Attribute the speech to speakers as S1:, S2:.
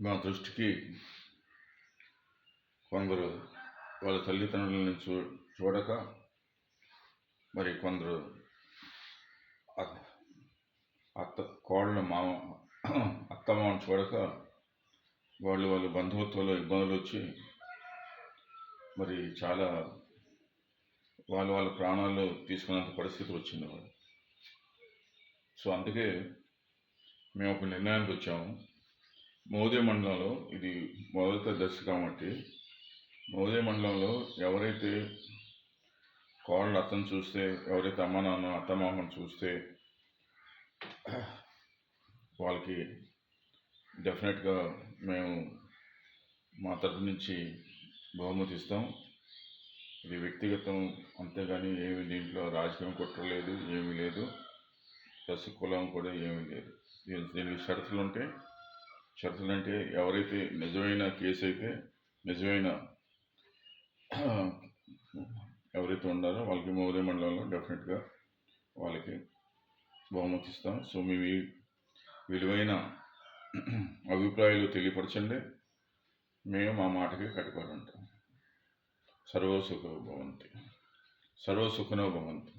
S1: మా దృష్టికి కొందరు వాళ్ళ తల్లిదండ్రులను చూడక, మరి కొందరు కోడలు అత్తమామను చూడక వాళ్ళ బంధుత్వంలో ఇబ్బందులు వచ్చి మరి చాలా వాళ్ళ ప్రాణాలు తీసుకునేంత పరిస్థితి వచ్చింది వాళ్ళు. సో అందుకే మేము ఒక నిర్ణయానికి వచ్చాము. మోదే మండలంలో ఇది మొదటి దశ కాబట్టి మోదే మండలంలో ఎవరైతే కోడలు అత్తను చూస్తే, ఎవరైతే అమ్మ నాన్న అత్తమామను చూస్తే వాళ్ళకి డెఫినెట్గా మేము మా తరపు నుంచి బహుమతి ఇస్తాం. ఇది వ్యక్తిగతం, అంతేగాని ఏమి దీంట్లో రాజకీయం కుట్ర లేదు, ఏమీ లేదు, ప్లస్ కులం కూడా ఏమీ లేదు. దీనికి షరతులు అంటే ఎవరైతే నిజమైన కేసు అయితే నిజమైన ఎవరైతే ఉన్నారో వాళ్ళకి మోదే మండలంలో డెఫినెట్గా వాళ్ళకి బహుమతి ఇస్తాం. సో మీ విలువైన అభిప్రాయాలు తెలియపరచండి. మేము మా మాటకి కట్టుబడి ఉంటాం. సర్వసుఖనో భవంతు.